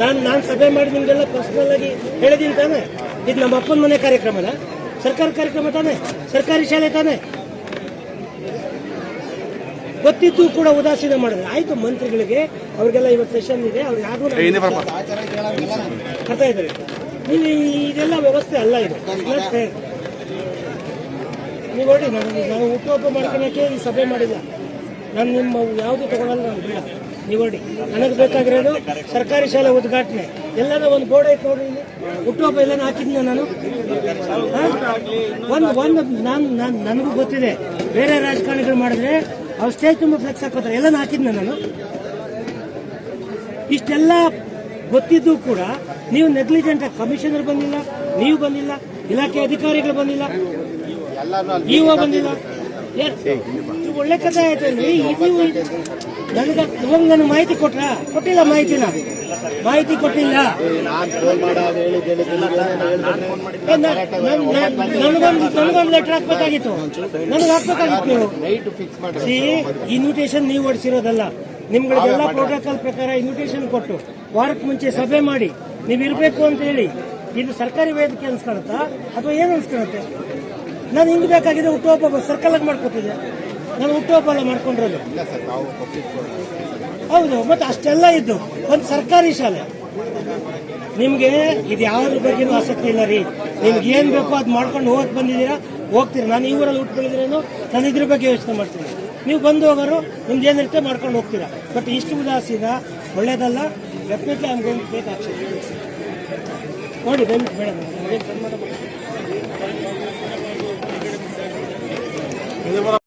ನಾನು ಸಭೆ ಮಾಡಿ ನಿಮ್ಗೆಲ್ಲ ಪರ್ಸನಲ್ ಆಗಿ ಹೇಳಿದೀನಿ ತಾನೆ. ಇದು ನಮ್ಮ ಅಪ್ಪನ ಮನೆ ಕಾರ್ಯಕ್ರಮನ, ಸರ್ಕಾರಿ ಕಾರ್ಯಕ್ರಮ ತಾನೆ, ಸರ್ಕಾರಿ ಶಾಲೆ ತಾನೆ. ಗೊತ್ತಿದ್ದು ಕೂಡ ಉದಾಸೀನ ಮಾಡಿದ್ರೆ ಆಯ್ತು. ಮಂತ್ರಿಗಳಿಗೆ ಅವ್ರಿಗೆಲ್ಲ ಇವತ್ತು ಸೆಷನ್ ಇದೆ, ಅವ್ರು ಯಾರು ಬರ್ತಾ ಇದ್ದಾರೆ. ನೀವು ಇದೆಲ್ಲ ವ್ಯವಸ್ಥೆ ಅಲ್ಲ, ಇದು ನೀವು ನೋಡಿ. ನಾನು ಹುಟ್ಟುಹಬ್ಬ ಮಾಡ್ಕೊಳಕ್ಕೆ ಈ ಸಭೆ ಮಾಡಿಲ್ಲ. ನಾನು ನಿಮ್ಮ ಯಾವುದು ತಗೊಳ್ಳಲ್ಲ, ನಾನು ಬೇಡ. ನೀವು ನೋಡಿ, ನನಗೆ ಬೇಕಾಗಿರೋದು ಸರ್ಕಾರಿ ಶಾಲೆ ಉದ್ಘಾಟನೆ. ಎಲ್ಲಾನ ಒಂದು ಬೋರ್ಡ್ ಐತೆ ನೋಡ್ರಿ, ಇಲ್ಲಿ ಹುಟ್ಟುಹಬ್ಬ ಎಲ್ಲ ಹಾಕಿದ್ನ ನಾನು. ನನಗೂ ಗೊತ್ತಿದೆ, ಬೇರೆ ರಾಜಕಾರಣಿಗಳು ಮಾಡಿದ್ರೆ ಅವ್ರು ಸ್ಟೇಜ್ ತುಂಬ ಫ್ಲೆಕ್ಸ್ ಹಾಕೋತಾರೆ, ಎಲ್ಲ ಹಾಕಿದ್ನ ನಾನು. ಇಷ್ಟೆಲ್ಲ ಗೊತ್ತಿದ್ದು ಕೂಡ ನೀವು ನೆಗ್ಲಿಜೆಂಟ್. ಕಮಿಷನರ್ ಬಂದಿಲ್ಲ, ನೀವು ಬಂದಿಲ್ಲ, ಇಲಾಖೆ ಅಧಿಕಾರಿಗಳು ಬಂದಿಲ್ಲ, ಇಒ ಬಂದಿಲ್ಲ. ಒಳ್ಳೆ ಕಥೆ ಆಯ್ತು ಅಂದ್ರೆ ನನಗೆ ಮಾಹಿತಿ ಕೊಟ್ಟಿಲ್ಲ ಮಾಹಿತಿ ಕೊಟ್ಟಿಲ್ಲ. ನನಗೊಂದು ಲೆಟರ್ ಹಾಕ್ಬೇಕಾಗಿತ್ತು, ನನಗೆ ಹಾಕ್ಬೇಕಾಗಿತ್ತು. ನೀವು ಇನ್ವಿಟೇಷನ್ ನೀವು ಹೊಡಿಸಿರೋದಲ್ಲ, ನಿಮ್ಗಳಿಗೆಲ್ಲ ಪ್ರೋಟೋಕಾಲ್ ಪ್ರಕಾರ ಇನ್ವಿಟೇಷನ್ ಕೊಟ್ಟು ವಾರಕ್ಕೆ ಮುಂಚೆ ಸಭೆ ಮಾಡಿ ನೀವು ಇರಬೇಕು ಅಂತ ಹೇಳಿ. ಇದು ಸರ್ಕಾರಿ ವೇದಿಕೆ ಅನ್ಸ್ಕೊಳುತ್ತಾ ಅಥವಾ ಏನು ಅನ್ಸ್ಕೊಳುತ್ತೆ? ನಾನು ಹಿಂಗ್ ಬೇಕಾಗಿದೆ ಹುಟ್ಟುಹಬ್ಬ ಸರ್ಕಲ್ ಆಗಿ ಮಾಡ್ಕೊತಿದ್ದೆ. ನಾನು ಹುಟ್ಟುಹಬ್ಬ ಎಲ್ಲ ಮಾಡ್ಕೊಂಡಿರೋದು ಹೌದು. ಮತ್ತೆ ಅಷ್ಟೆಲ್ಲ ಇದ್ದು ಒಂದು ಸರ್ಕಾರಿ ಶಾಲೆ. ನಿಮ್ಗೆ ಇದು ಯಾವ್ದ್ರ ಬಗ್ಗೆನೂ ಆಸಕ್ತಿ ಇಲ್ಲ ರೀ. ನಿಮ್ಗೆ ಏನ್ ಬೇಕೋ ಅದು ಮಾಡ್ಕೊಂಡು ಹೋಗ್ತೀರಾ. ನಾನು ಈ ಊರಲ್ಲಿ ಹುಟ್ಟು ಬೆಳೆದ್ರೇನು, ನಾನು ಇದ್ರ ಬಗ್ಗೆ ಯೋಚನೆ ಮಾಡ್ತೀನಿ. ನೀವು ಬಂದು ಹೋಗೋರು ನಿಮ್ದು ಏನಿರುತ್ತೆ ಮಾಡ್ಕೊಂಡು ಹೋಗ್ತೀರಾ. ಬಟ್ ಇಷ್ಟು ಉದಾಸೀನ ಒಳ್ಳೇದಲ್ಲ. Definitely I am going to take action. ನೋಡಿ ಬೇಡ.